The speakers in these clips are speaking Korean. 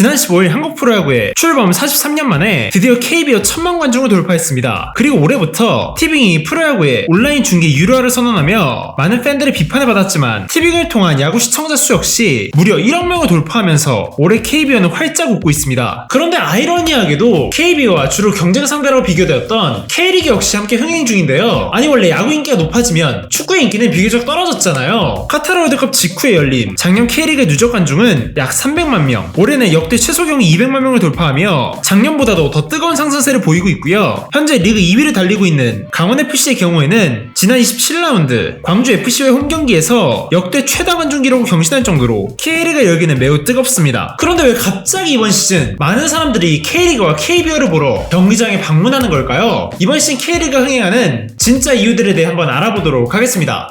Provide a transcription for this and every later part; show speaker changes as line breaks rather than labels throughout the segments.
지난 15일 한국 프로야구에 출범 43년 만에 드디어 KBO 1000만 관중을 돌파했습니다. 그리고 올해부터 티빙이 프로야구의 온라인 중계 유료화를 선언하며 많은 팬들의 비판을 받았지만 티빙을 통한 야구 시청자 수 역시 무려 1억 명을 돌파하면서 올해 KBO는 활짝 웃고 있습니다. 그런데 아이러니하게도 KBO와 주로 경쟁 상대로 비교되었던 K리그 역시 함께 흥행 중인데요. 아니 원래 야구 인기가 높아지면 축구의 인기는 비교적 떨어졌잖아요. 카타르 월드컵 직후에 열린 작년 K리그의 누적 관중은 약 300만 명, 올해는 역대 최소 경기 200만 명을 돌파하며 작년보다도 더 뜨거운 상승세를 보이고 있고요. 현재 리그 2위를 달리고 있는 강원FC의 경우에는 지난 27라운드 광주FC와의 홈경기에서 역대 최다 관중 기록을 경신할 정도로 K리그 열기는 매우 뜨겁습니다. 그런데 왜 갑자기 이번 시즌 많은 사람들이 K리그와 KBO를 보러 경기장에 방문하는 걸까요? 이번 시즌 K리그가 흥행하는 진짜 이유들에 대해 한번 알아보도록 하겠습니다.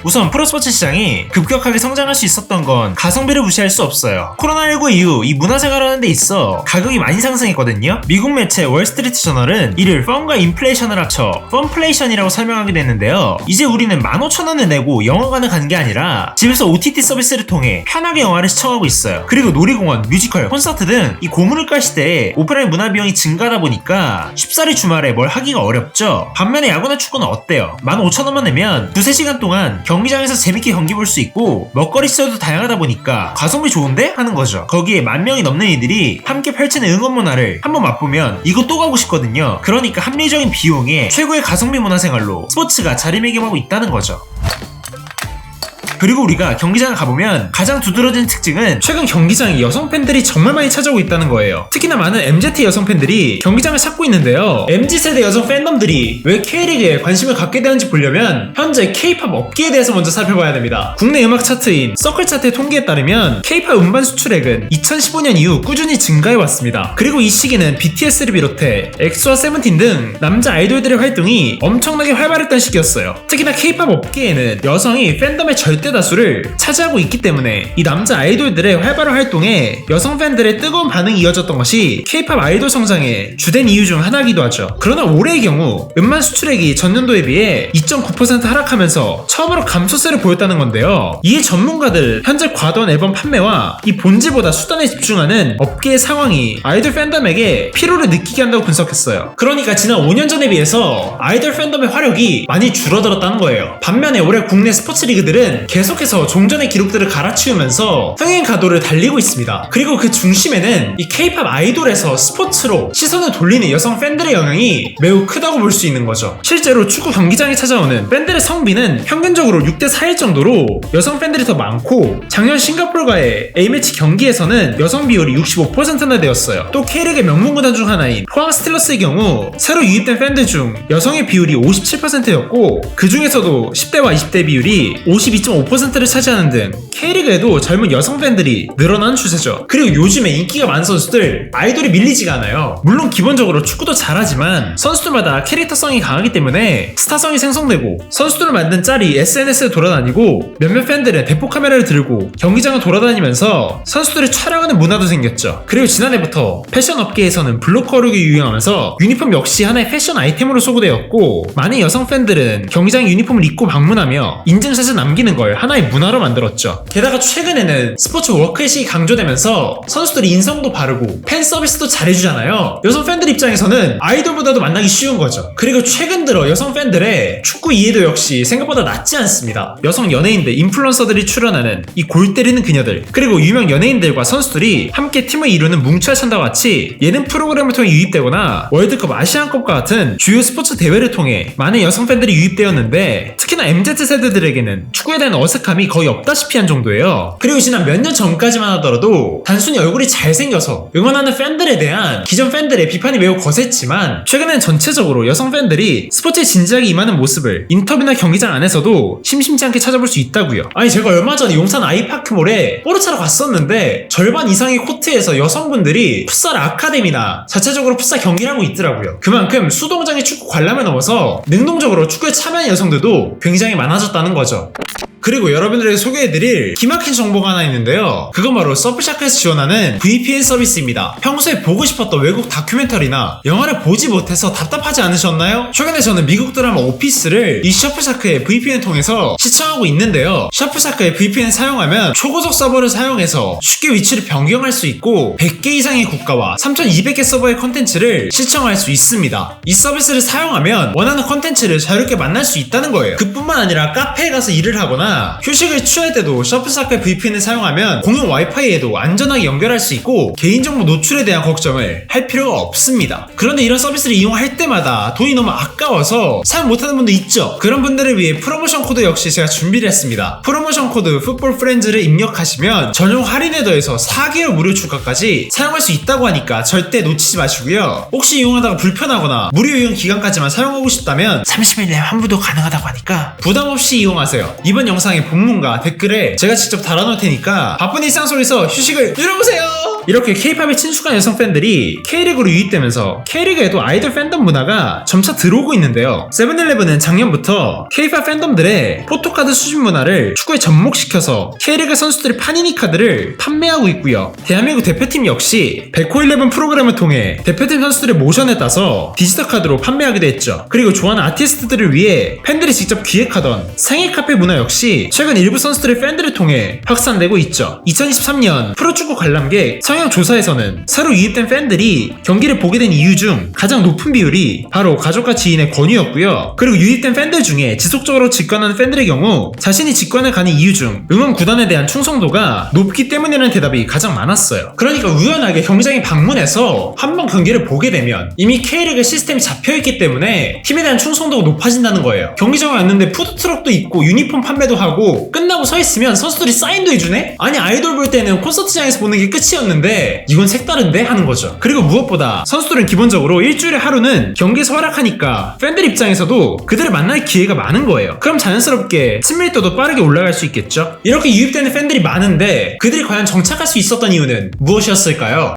우선 프로스포츠 시장이 급격하게 성장할 수 있었던 건 가성비를 무시할 수 없어요. 코로나19 이후 이 문화생활하는 데 있어 가격이 많이 상승했거든요. 미국 매체 월스트리트 저널은 이를 펀과 인플레이션을 합쳐 펀플레이션이라고 설명하기도 했는데요. 이제 우리는 15,000원을 내고 영화관을 가는 게 아니라 집에서 OTT 서비스를 통해 편하게 영화를 시청하고 있어요. 그리고 놀이공원, 뮤지컬, 콘서트 등 이 고물가 시대에 오프라인 문화 비용이 증가하다 보니까 쉽사리 주말에 뭘 하기가 어렵죠. 반면에 야구나 축구는 어때요? 15,000원만 내면 두세 시간 동안 경기장에서 재밌게 경기 볼 수 있고 먹거리 시설도 다양하다 보니까 가성비 좋은데? 하는 거죠. 거기에 10,000명이 넘는 이들이 함께 펼치는 응원 문화를 한번 맛보면 이거 또 가고 싶거든요. 그러니까 합리적인 비용에 최고의 가성비 문화생활로 스포츠가 자리매김하고 있다는 거죠. 그리고 우리가 경기장을 가보면 가장 두드러진 특징은 최근 경기장에 여성 팬들이 정말 많이 찾아오고 있다는 거예요. 특히나 많은 MZ 여성 팬들이 경기장을 찾고 있는데요. MZ세대 여성 팬덤들이 왜 K리그에 관심을 갖게 되는지 보려면 현재 K-POP 업계에 대해서 먼저 살펴봐야 됩니다. 국내 음악 차트인 서클 차트의 통계에 따르면 K-POP 음반 수출액은 2015년 이후 꾸준히 증가해왔습니다. 그리고 이 시기는 BTS를 비롯해 엑소와 세븐틴 등 남자 아이돌들의 활동이 엄청나게 활발했던 시기였어요. 특히나 K-POP 업계에는 여성이 팬덤의 절대 다수를 차지하고 있기 때문에 이 남자 아이돌들의 활발한 활동에 여성 팬들의 뜨거운 반응이 이어졌던 것이 K-POP 아이돌 성장의 주된 이유 중 하나이기도 하죠. 그러나 올해의 경우 음반 수출액이 전년도에 비해 2.9% 하락하면서 처음으로 감소세를 보였다는 건데요. 이에 전문가들 현재 과도한 앨범 판매와 이 본질보다 수단에 집중하는 업계의 상황이 아이돌 팬덤에게 피로를 느끼게 한다고 분석했어요. 그러니까 지난 5년 전에 비해서 아이돌 팬덤의 화력이 많이 줄어들었다는 거예요. 반면에 올해 국내 스포츠 리그들은 계속해서 종전의 기록들을 갈아치우면서 흥행 가도를 달리고 있습니다. 그리고 그 중심에는 이 K-POP 아이돌에서 스포츠로 시선을 돌리는 여성 팬들의 영향이 매우 크다고 볼 수 있는 거죠. 실제로 축구 경기장에 찾아오는 팬들의 성비는 평균적으로 6대4일 정도로 여성 팬들이 더 많고 작년 싱가포르과의 A매치 경기에서는 여성 비율이 65%나 되었어요. 또 K리그의 명문 구단 중 하나인 포항 스틸러스의 경우 새로 유입된 팬들 중 여성의 비율이 57%였고 그 중에서도 10대와 20대 비율이 52.5%를 차지하는 등 K리그에도 젊은 여성 팬들이 늘어나는 추세죠. 그리고 요즘에 인기가 많은 선수들 아이돌이 밀리지가 않아요. 물론 기본적으로 축구도 잘하지만 선수들마다 캐릭터성이 강하기 때문에 스타성이 생성되고 선수들을 만든 짤이 SNS에 돌아다니고 몇몇 팬들은 대포 카메라를 들고 경기장을 돌아다니면서 선수들을 촬영하는 문화도 생겼죠. 그리고 지난해부터 패션 업계에서는 블로커룩이 유행하면서 유니폼 역시 하나의 패션 아이템으로 소구되었고 많은 여성 팬들은 경기장 유니폼을 입고 방문하며 인증샷을 남기는 걸 하나의 문화로 만들었죠. 게다가 최근에는 스포츠 워크잇이 강조되면서 선수들이 인성도 바르고 팬 서비스도 잘해주잖아요. 여성 팬들 입장에서는 아이돌보다도 만나기 쉬운 거죠. 그리고 최근 들어 여성 팬들의 축구 이해도 역시 생각보다 낮지 않습니다. 여성 연예인들, 인플루언서들이 출연하는 이 골 때리는 그녀들, 그리고 유명 연예인들과 선수들이 함께 팀을 이루는 뭉쳐야 찬다와 같이 예능 프로그램을 통해 유입되거나 월드컵, 아시안컵과 같은 주요 스포츠 대회를 통해 많은 여성 팬들이 유입되었는데 특히나 MZ세대들에게는 축구에 대한 어색함이 거의 없다시피 한 정도예요. 그리고 지난 몇 년 전까지만 하더라도 단순히 얼굴이 잘생겨서 응원하는 팬들에 대한 기존 팬들의 비판이 매우 거셌지만 최근엔 전체적으로 여성 팬들이 스포츠에 진지하게 임하는 모습을 인터뷰나 경기장 안에서도 심심치 않게 찾아볼 수 있다고요. 아니 제가 얼마 전에 용산 아이파크몰에 볼을 차러 갔었는데 절반 이상의 코트에서 여성분들이 풋살 아카데미나 자체적으로 풋살 경기를 하고 있더라고요. 그만큼 수동장의 축구 관람을 넘어서 능동적으로 축구에 참여하는 여성들도 굉장히 많아졌다는 거죠. 그리고 여러분들에게 소개해드릴 기막힌 정보가 하나 있는데요. 그건 바로 서프샤크에서 지원하는 VPN 서비스입니다. 평소에 보고 싶었던 외국 다큐멘터리나 영화를 보지 못해서 답답하지 않으셨나요? 최근에 저는 미국 드라마 오피스를 이 셔프샤크의 VPN 통해서 시청하고 있는데요. 셔프샤크의 VPN 사용하면 초고속 서버를 사용해서 쉽게 위치를 변경할 수 있고 100개 이상의 국가와 3200개 서버의 컨텐츠를 시청할 수 있습니다. 이 서비스를 사용하면 원하는 컨텐츠를 자유롭게 만날 수 있다는 거예요. 그뿐만 아니라 카페에 가서 일을 하거나 휴식을 취할 때도 셔프샤크의 VPN을 사용하면 공용 와이파이에도 안전하게 연결할 수 있고 개인정보 노출에 대한 걱정을 할 필요가 없습니다. 그런데 이런 서비스를 이용할 때마다 돈이 너무 아까워서 사용 못하는 분도 있죠. 그런 분들을 위해 프로모션 코드 역시 제가 준비를 했습니다. 프로모션 코드 풋볼 프렌즈를 입력하시면 전용 할인에 더해서 4개월 무료 추가까지 사용할 수 있다고 하니까 절대 놓치지 마시고요. 혹시 이용하다가 불편하거나 무료 이용 기간까지만 사용하고 싶다면 30일 내에 환불도 가능하다고 하니까 부담 없이 이용하세요. 이번 영상의 본문과 댓글에 제가 직접 달아놓을 테니까 바쁜 일상 속에서 휴식을 누려보세요. 이렇게 K-팝에 친숙한 여성 팬들이 K리그로 유입되면서 K리그에도 아이돌 팬덤 문화가 점차 들어오고 있는데요. 세븐일레븐은 작년부터 K-팝 팬덤들의 포토카드 수집 문화를 축구에 접목시켜서 K리그 선수들의 파니니 카드를 판매하고 있고요. 대한민국 대표팀 역시 베코11 프로그램을 통해 대표팀 선수들의 모션에 따서 디지털 카드로 판매하기도 했죠. 그리고 좋아하는 아티스트들을 위해 팬들이 직접 기획하던 생일 카페 문화 역시 최근 일부 선수들의 팬들을 통해 확산되고 있죠. 2023년 프로축구 관람객 성향 조사에서는 새로 유입된 팬들이 경기를 보게 된 이유 중 가장 높은 비율이 바로 가족과 지인의 권유였고요. 그리고 유입된 팬들 중에 지속적으로 직관하는 팬들의 경우 자신이 직관을 가는 이유 중 응원 구단에 대한 충성도가 높기 때문이라는 대답이 가장 많았어요. 그러니까 우연하게 경쟁이 방문해서 한번 경기를 보게 되면 이미 K리그 시스템이 잡혀있기 때문에 팀에 대한 충성도가 높아진다는 거예요. 경기장에 왔는데 푸드트럭도 있고 유니폼 판매도 하고 끝나고 서 있으면 선수들이 사인도 해주네? 아니 아이돌 볼 때는 콘서트장에서 보는 게 끝이었는데 이건 색다른데? 하는 거죠. 그리고 무엇보다 선수들은 기본적으로 일주일에 하루는 경기에서 활약하니까 팬들 입장에서도 그들을 만날 기회가 많은 거예요. 그럼 자연스럽게 친밀도도 빠르게 올라갈 수 있겠죠? 이렇게 유입되는 팬들이 많은데 그들이 과연 정착할 수 있었던 이유는 무엇이었을까요?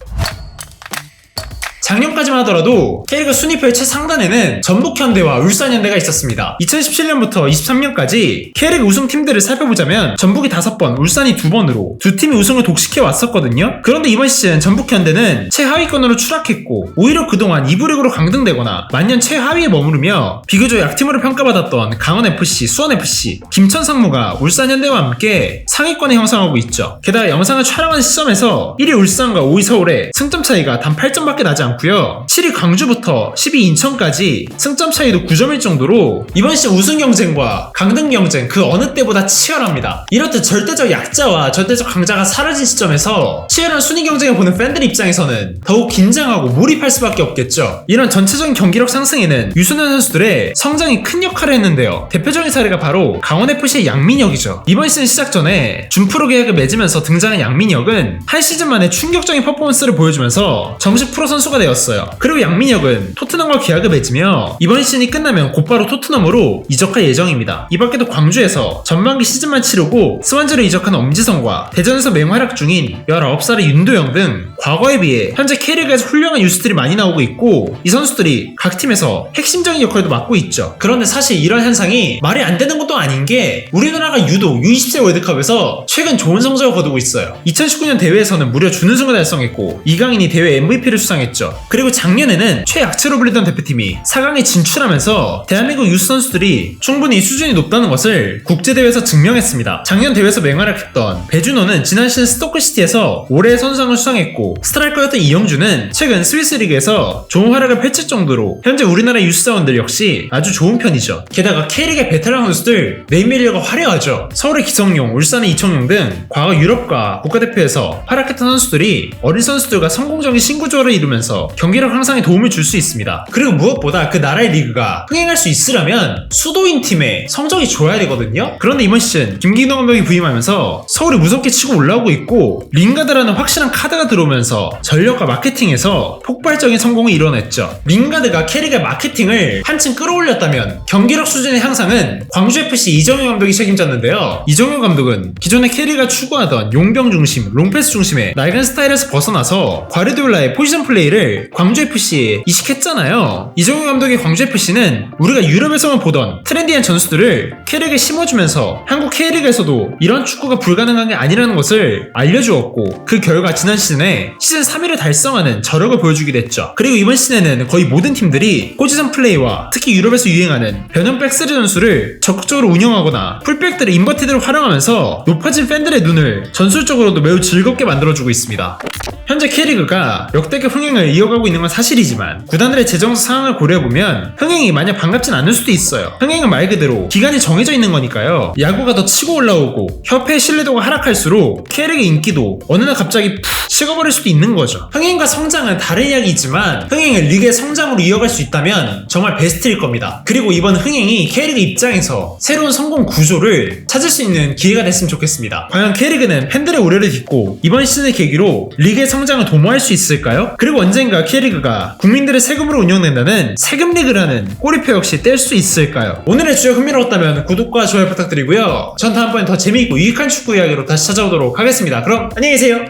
작년까지만 하더라도 K리그 순위표의 최상단에는 전북현대와 울산현대가 있었습니다. 2017년부터 23년까지 K리그 우승팀들을 살펴보자면 전북이 5번, 울산이 2번으로 두 팀이 우승을 독식해 왔었거든요. 그런데 이번 시즌 전북현대는 최하위권으로 추락했고 오히려 그동안 2부 리그로 강등되거나 만년 최하위에 머무르며 비교적 약팀으로 평가받았던 강원FC, 수원FC, 김천상무가 울산현대와 함께 상위권에 형성하고 있죠. 게다가 영상을 촬영한 시점에서 1위 울산과 5위 서울의 승점 차이가 단 8점밖에 나지 않고요. 7위 광주부터 10위 인천까지 승점 차이도 9점일 정도로 이번 시즌 우승 경쟁과 강등 경쟁 그 어느 때보다 치열합니다. 이렇듯 절대적 약자와 절대적 강자가 사라진 시점에서 치열한 순위 경쟁을 보는 팬들 입장에서는 더욱 긴장하고 몰입할 수밖에 없겠죠. 이런 전체적인 경기력 상승에는 유소년 선수들의 성장이 큰 역할을 했는데요. 대표적인 사례가 바로 강원FC의 양민혁이죠. 이번 시즌 시작 전에 준프로 계약을 맺으면서 등장한 양민혁은 한 시즌 만에 충격적인 퍼포먼스를 보여주면서 정식 프로 선수가 되었어요. 그리고 양민혁은 토트넘과 계약을 맺으며 이번 시즌이 끝나면 곧바로 토트넘으로 이적할 예정입니다. 이 밖에도 광주에서 전반기 시즌만 치르고 스완지로 이적한 엄지성과 대전에서 맹활약 중인 19살의 윤도영 등 과거에 비해 현재 K리그에서 훌륭한 유스들이 많이 나오고 있고 이 선수들이 각 팀에서 핵심적인 역할도 맡고 있죠. 그런데 사실 이런 현상이 말이 안 되는 것도 아닌 게 우리나라가 유독 U20세 월드컵에서 최근 좋은 성적을 거두고 있어요. 2019년 대회에서는 무려 준우승을 달성했고 이강인이 대회 MVP를 수상했죠. 그리고 작년에는 최약체로 불리던 대표팀이 4강에 진출하면서 대한민국 유스 선수들이 충분히 수준이 높다는 것을 국제대회에서 증명했습니다. 작년 대회에서 맹활약했던 배준호는 지난 시즌 스토크시티에서 올해의 선수상을 수상했고 스트라이커였던 이영주는 최근 스위스 리그에서 좋은 활약을 펼칠 정도로 현재 우리나라 유스 자원들 역시 아주 좋은 편이죠. 게다가 K리그의 베테랑 선수들 네임밸류가 화려하죠. 서울의 기성용, 울산의 이청용 등 과거 유럽과 국가대표에서 활약했던 선수들이 어린 선수들과 성공적인 신구조를 이루면서 경기력 향상에 도움을 줄 수 있습니다. 그리고 무엇보다 그 나라의 리그가 흥행할 수 있으려면 수도인 팀의 성적이 좋아야 되거든요. 그런데 이번 시즌 김기동 감독이 부임하면서 서울이 무섭게 치고 올라오고 있고 링가드라는 확실한 카드가 들어오면서 전력과 마케팅에서 폭발적인 성공을 이뤄냈죠. 링가드가 K리그의 마케팅을 한층 끌어올렸다면 경기력 수준의 향상은 광주FC 이정효 감독이 책임졌는데요. 이정효 감독은 기존의 K리그가 추구하던 용병 중심, 롱패스 중심의 낡은 스타일에서 벗어나서 과르디올라의 포지션 플레이를 K리그를 광주FC에 이식했잖아요. 이정효 감독의 광주FC는 우리가 유럽에서만 보던 트렌디한 전수들을 K리그에 심어주면서 한국 K리그에서도 이런 축구가 불가능한 게 아니라는 것을 알려주었고, 그 결과 지난 시즌에 시즌 3위를 달성하는 저력을 보여주기도 했죠. 그리고 이번 시즌에는 거의 모든 팀들이 포지션 플레이와 특히 유럽에서 유행하는 변형 백스리 전술을 적극적으로 운영하거나 풀백들의 인버티드를 활용하면서 높아진 팬들의 눈을 전술적으로도 매우 즐겁게 만들어주고 있습니다. 현재 K리그가 역대급 흥행을 이어가고 있는 건 사실이지만 구단들의 재정 상황을 고려해보면 흥행이 마냥 반갑진 않을 수도 있어요. 흥행은 말 그대로 기간이 정해져 있는 거니까요. 야구가 더 치고 올라오고 협회의 신뢰도가 하락할수록 K리그의 인기도 어느 날 갑자기 푹 식어버릴 수도 있는 거죠. 흥행과 성장은 다른 이야기이지만 흥행을 리그의 성장으로 이어갈 수 있다면 정말 베스트일 겁니다. 그리고 이번 흥행이 K리그 입장에서 새로운 성공 구조를 찾을 수 있는 기회가 됐으면 좋겠습니다. 과연 K리그는 팬들의 우려를 딛고 이번 시즌을 계기로 리그의 성장을 도모할 수 있을까요? 그리고 언젠가 K리그가 국민들의 세금으로 운영된다는 세금리그라는 꼬리표 역시 뗄 수 있을까요? 오늘의 주요 흥미로웠다면 구독과 좋아요 부탁드리고요. 전 다음번에 더 재미있고 유익한 축구 이야기로 다시 찾아오도록 하겠습니다. 그럼 안녕히 계세요.